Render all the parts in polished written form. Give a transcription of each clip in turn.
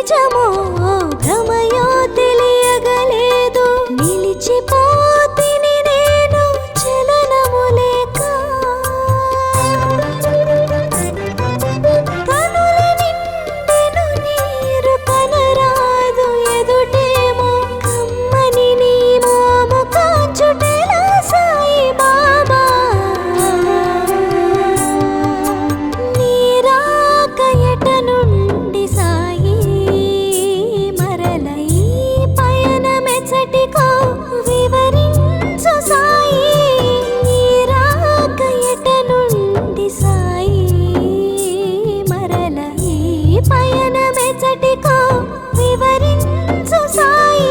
నిజమో భ్రమయో తెలియగలేదు. నిలిచిపోతిని నేను చలనము లేక. కనుల నిండెను నీరు కనరాదు ఎదుటేమో కమ్మని నీ మోము కాచుటెలా సాయి బాబా. నీరాక ఎట నుండి సాయి మరల ఈ పయనమెచ్చటికో వివరించు సాయి. నీరాక ఎట నుండి సాయి మరల ఈ పయనమెచ్చటికో వివరించు సాయి.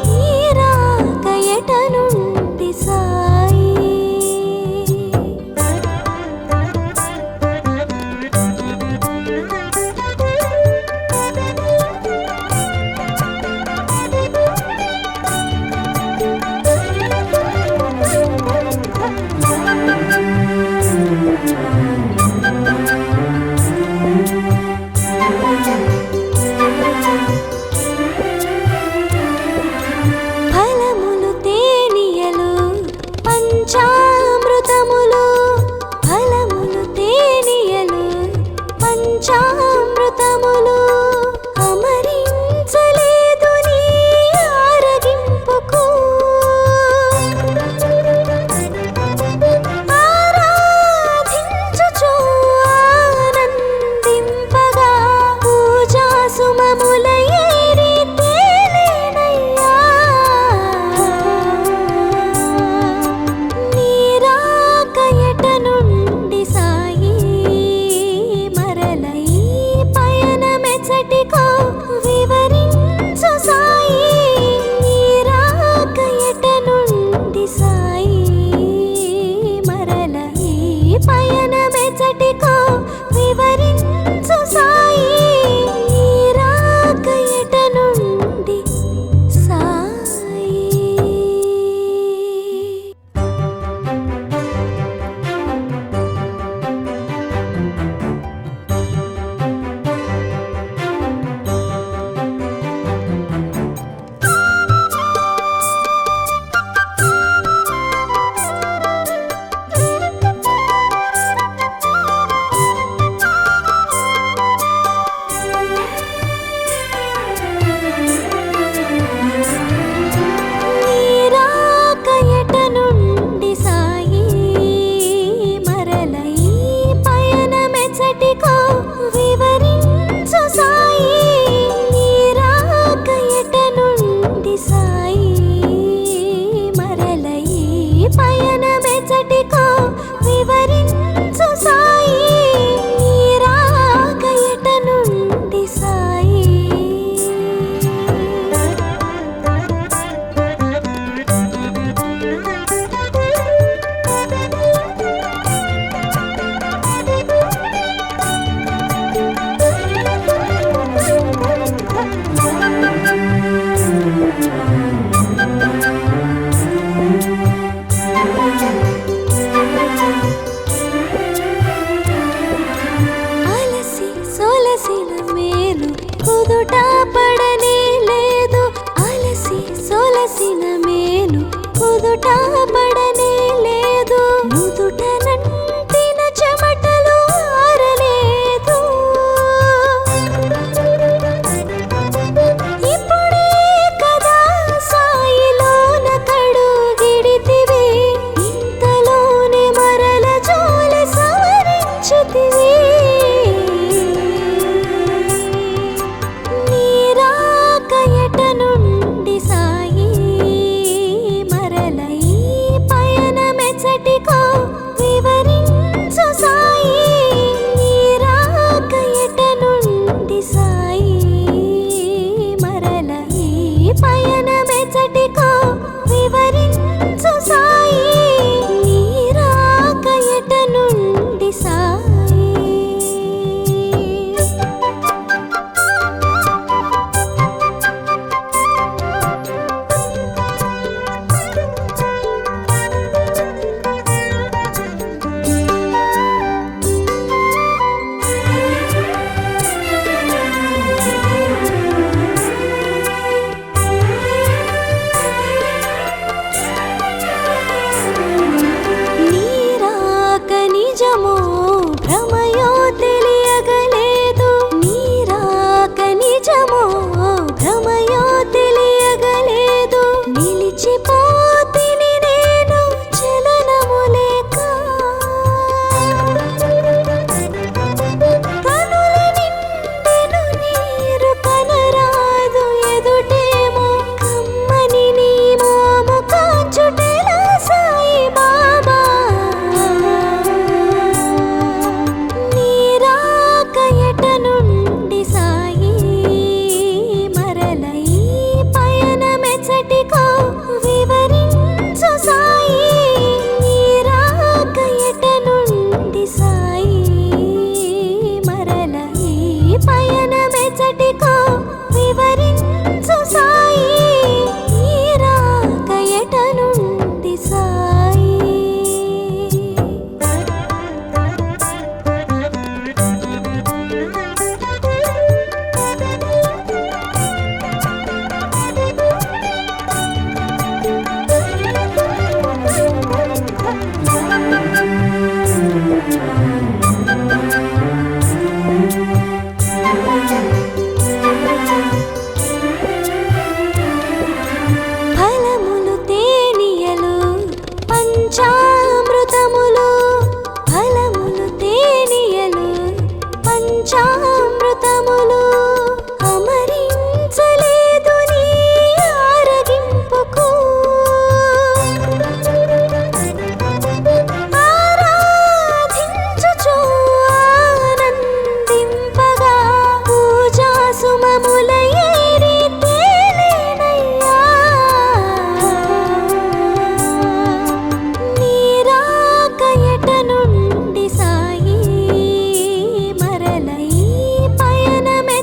నీరాక ఎట నుండి సాయి. ఫలములు తేనియలు పంచామృతములు. ఫలములు తేనియలు పంచామృతములు. అమరించలేదు నీ ఆరగింపుకు. ఆరాధించుచు ఆనందింపగా పూజా సుమముల ఏరి తేలేనయ్యా. నీరాక ఎట నుండి సాయి మరల ఈ పయనమెచ్చటికో వివరించు సాయి. నీరాక ఎట నుండి సాయి మరల ఈ పయనమెచ్చటికో వివరించు సాయి. నీరాక ఎట నుండి సాయి. నీరాక ఎట నుండి సాయి మరల ఈ పయనమెచ్చటికో వివరించు సాయి. నీరాక ఎట నుండి సాయి మరల ఈ పయనమెచ్చటికో వివరించు సాయి. నీరాక ఎట నుండి సాయి. అలసి సొలసిన మేలు కుదుట పడనే లేదు. అలసి సొలసిన మేలు కుదుట పడనే లేదు. నుదుట నంటిన చెమటలు ఆరలేదు. ఇప్పుడే కదా సాయిలోన కడుగిడితివి. ఇంతలోనే మరల జోలి సవరించితివి. నీరాక ఎట నుండి సాయి మరల ఈ పయనమెచటికో వివరించు సాయి, ఈ రాక ఎట నుండి సాయి. ఫలములు తేనియలు పంచామృతములు, ఫలములు తేనియలు పంచామృతములు, అమరించలేదు నీ ఆరగింపుకు. ఆరాధించుచు ఆనందింపగా పూజా సుమముల ఏరి తేలేనయ్యా. నీ రాక ఎట నుండి సాయి, మరల ఈ పయనమె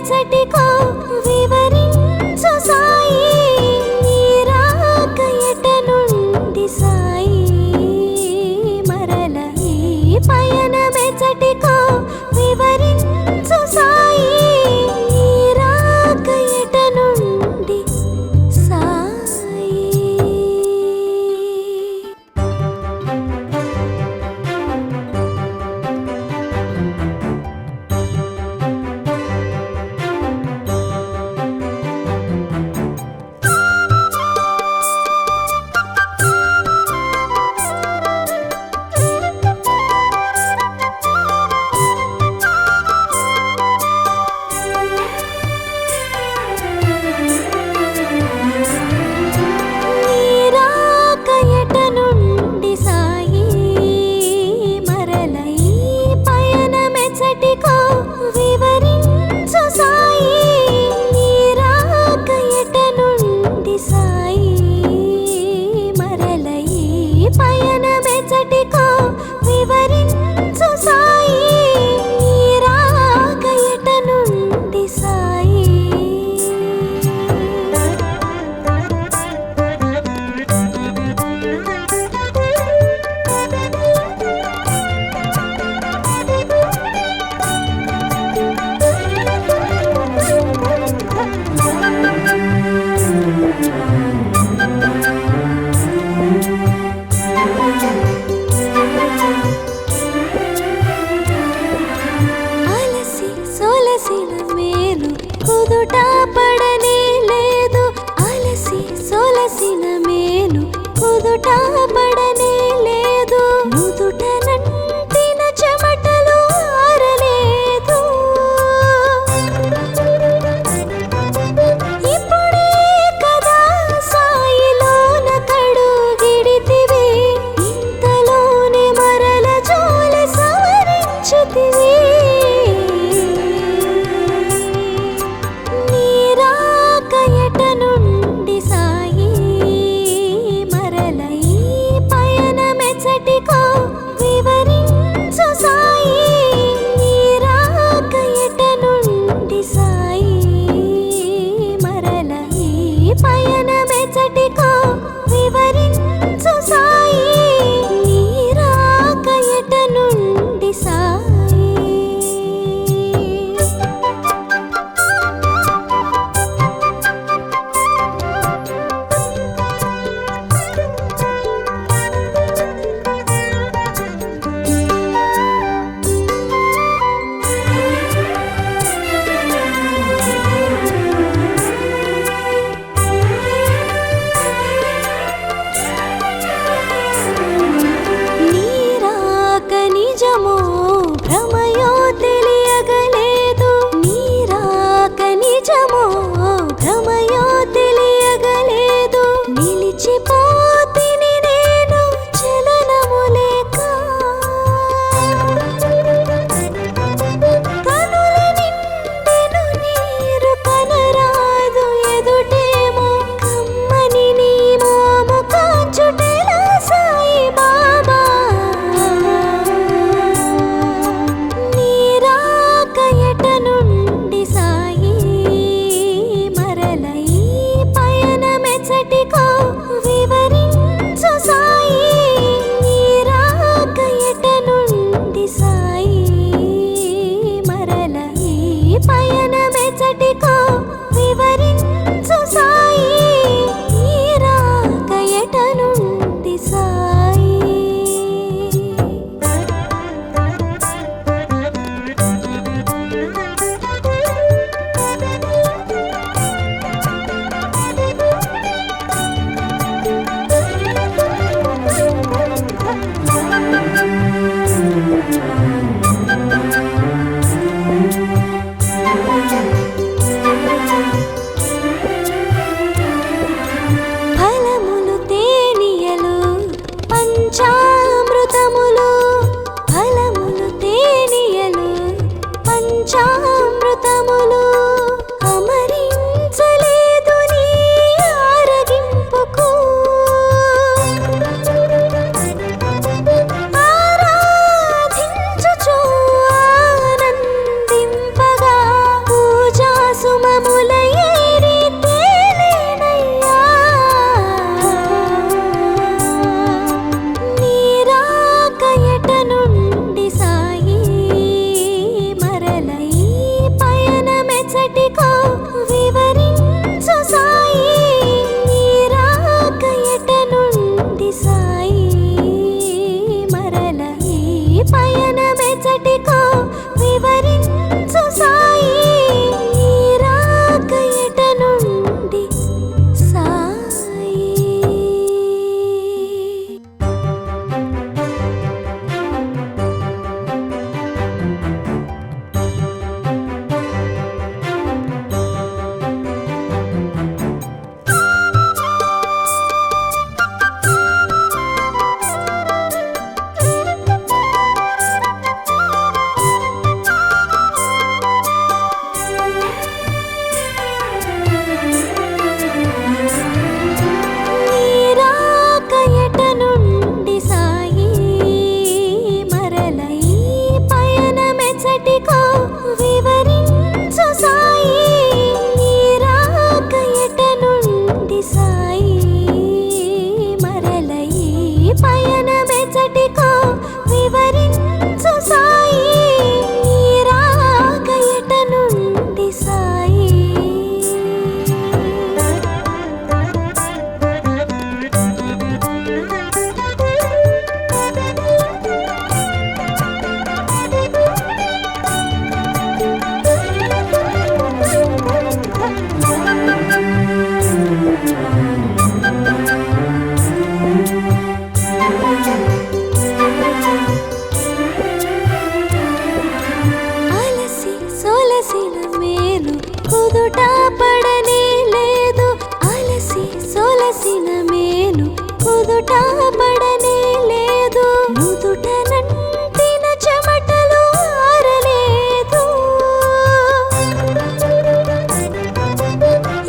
సొలసిన మేలు కుదుట పడనే లేదు. అలసి సొలసిన మేలు కుదుట పడనే లేదు. నుదుట నంటిన చెమటలు ఆరలేదు.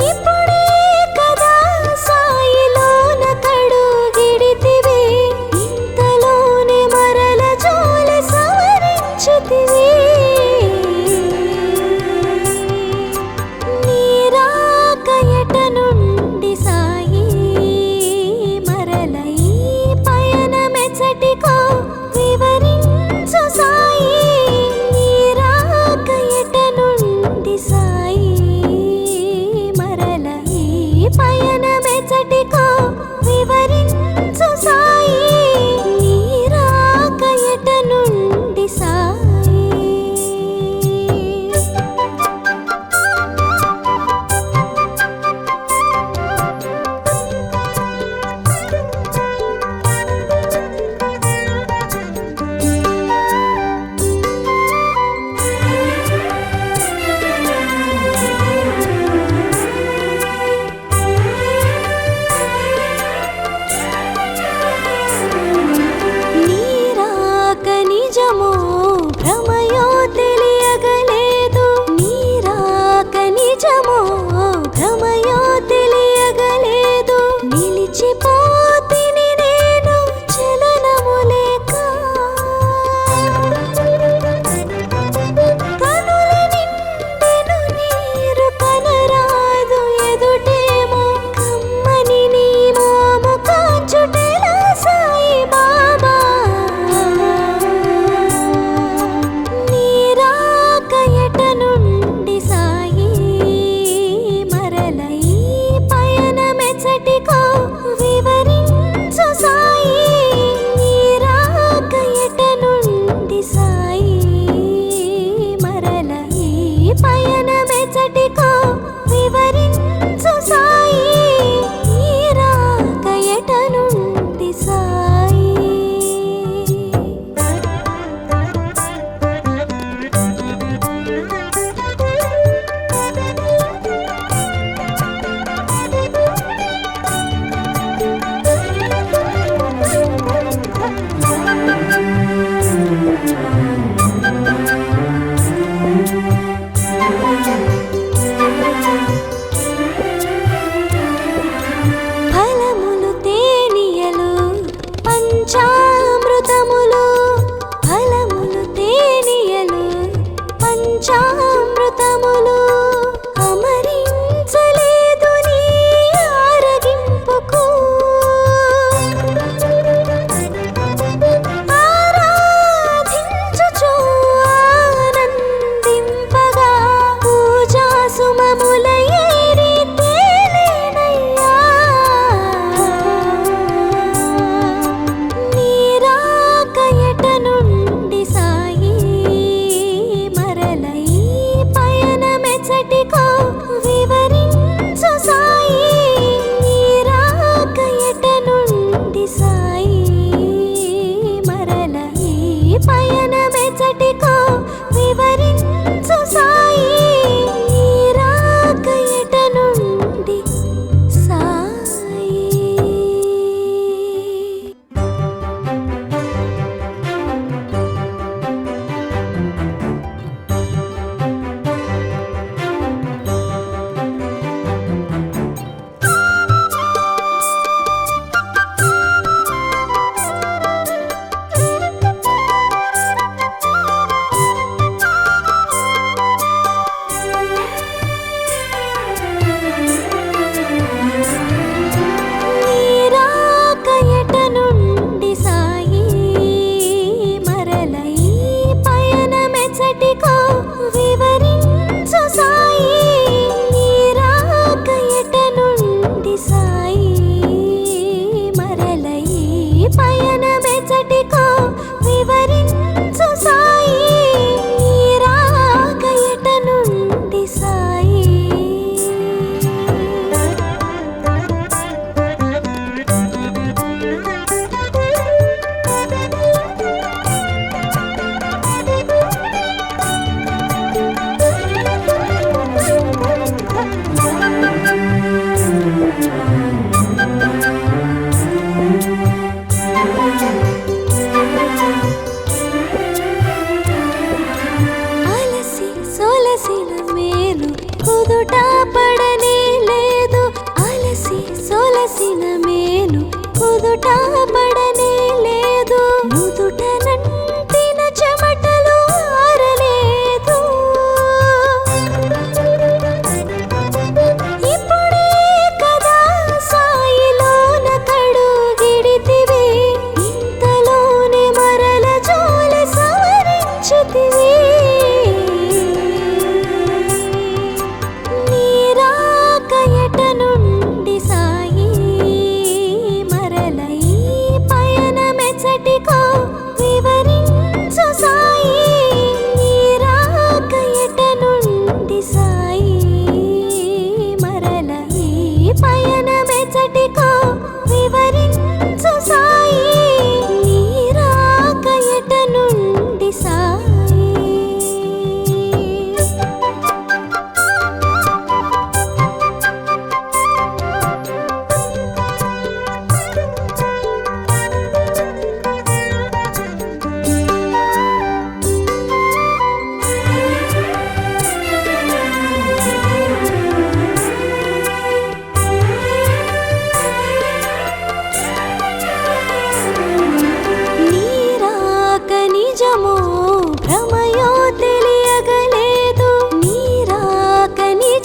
ఇప్పుడే కదా సాయిలోన కడుగిడితివి, ఇంతలోనే మరల జోల సవరించితివి. నీరాక ఎట నుండి సాయి, మరల ఈ పయనమెచ్చటికో వివరించు సాయి. నీరాక ఎట నుండి సాయి, మరల ఈ పయనమెచ్చటికో వివరించు సాయి. నీరాక ఎట నుండి సాయి. నీరాక నిజమో భ్రమయో తెలియగలేదు. నీరాక నిజమో భ్రమయో తెలియగలేదు. నిలిచిపోతిని నేను చలనము లేక. కనుల నిండెను నీరు కనరాదు ఎదుటేమో, కమ్మని నీ మోము కాచుటెలా సాయి బాబా. నీరాక ఎట నుండి సాయి, మరల ఈ పయనమెచ్చటికో వివరించు సాయి. నీరాక ఎట నుండి సాయి, మరల ఈ పయనమెచ్చటికో వివరించు సాయి. నీరాక ఎట నుండి సాయి. ఫలములు తేనియలు పంచామృతములు, ఫలములు తేనియలు పంచామృతములు. అమరించలేదు నీ ఆరగింపుకు. ఆరాధించుచు ఆనందింపగా పూజా సుమముల ఏరి తేలేనయ్యా. నీరాక ఎట నుండి సాయి, మరల ఈ పయనమె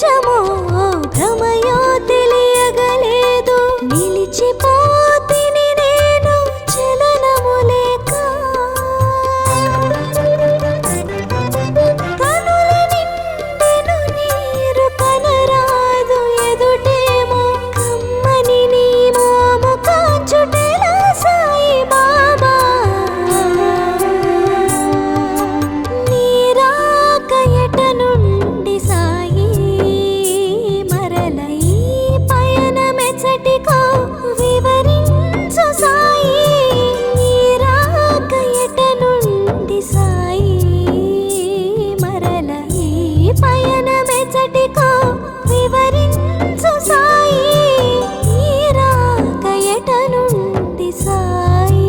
నిజమో భ్రమయో తెలియగలేదు. నిలిచిపోతిని నేను చలనము లేక. కనుల నిండెను నీరు కనరాదు ఎదుటేమో కమ్మని నీ మోము కాచుటెలా సాయి బాబా. నీ రాక ఎట నుండి సాయి మరల ఈ పయనమెచ్చటికో వివరించు సాయి. నీ రాక ఎట నుండి సాయి మరల ఈ పయనమెచ్చటికో వివరించు సాయి. నీ రాక ఎట నుండి సాయి.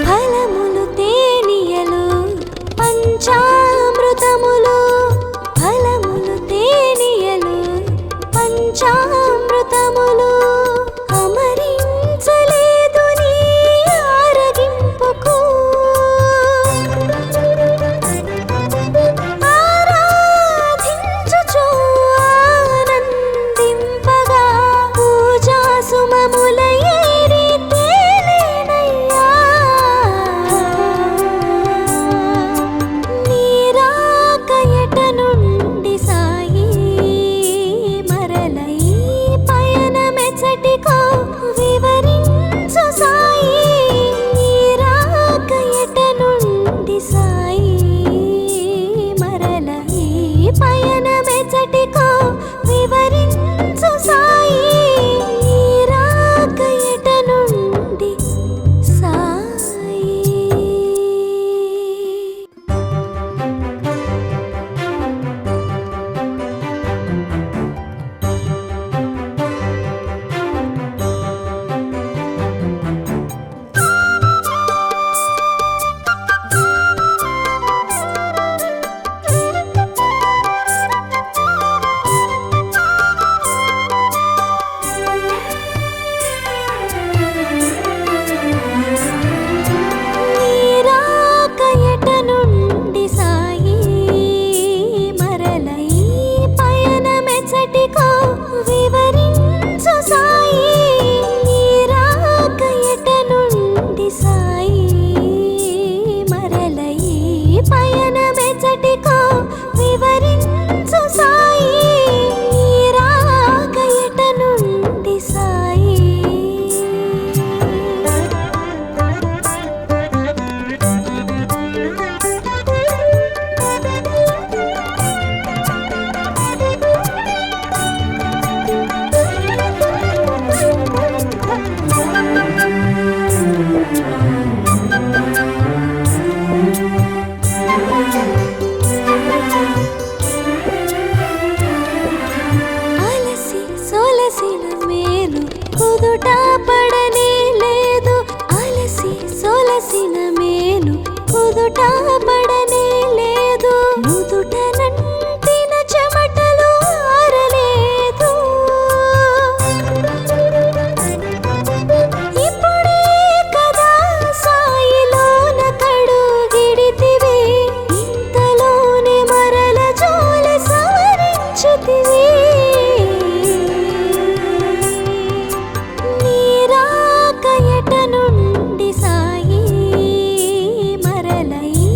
ఫలములు తేనియలు పంచామృతములు. ఫలములు తేనియలు పంచామృతములు. అమరించలేదు నీ ఆరగింపుకు. ఆరాధించుచు ఆనందింపగా పూజా సుమముల ఏరి తేలేనయ్యా. నీ రాక ఎట నుండి సాయి మరల ఈ పయనమెచ్చటికో వివరించు సాయి. నీ రాక ఎట నుండి సాయి మరల ఈ పయనమెచ్చటికో వివరించు సాయి. నీ రాక ఎట నుండి సాయి. నీ రాక ఎట నుండి సాయి మరల ఈ పయనమెచ్చటికో వివరించు సాయి. నీ రాక ఎట నుండి సాయి మరల ఈ పయనమెచ్చటికో వివరించు సాయి. నీ రాక ఎట నుండి సాయి. అలసి సొలసిన మేలు కుదుట పడనే లేదు. అలసి సొలసిన మేలు కుదుట పడనే లేదు. నుదుట నంటిన చెమటలు ఆరలేదు. ఇప్పుడే కదా సాయిలోన కడుగిడితివి. ఇంతలోనే మరల జోలి సవరించితివి. నీ రాక ఎట నుండి సాయి మరల ఈ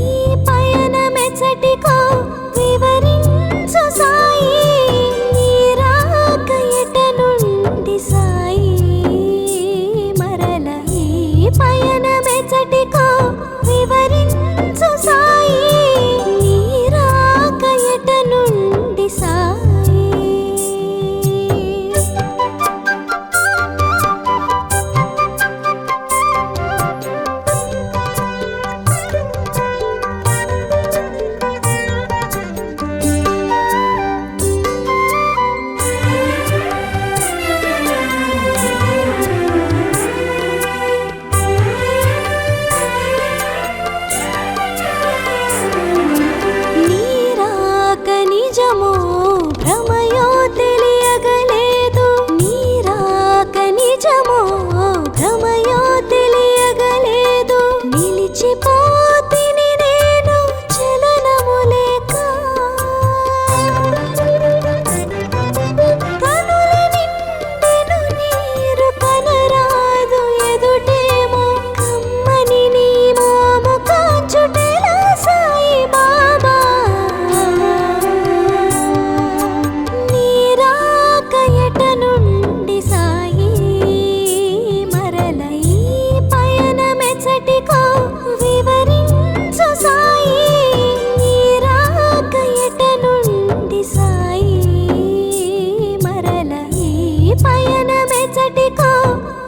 ఎచ్చటికో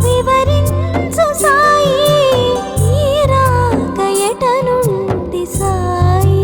వివరించు సాయి ఈ రాక ఎట నుండి సాయి.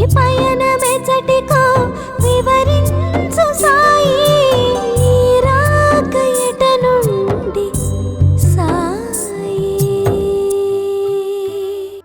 పయనం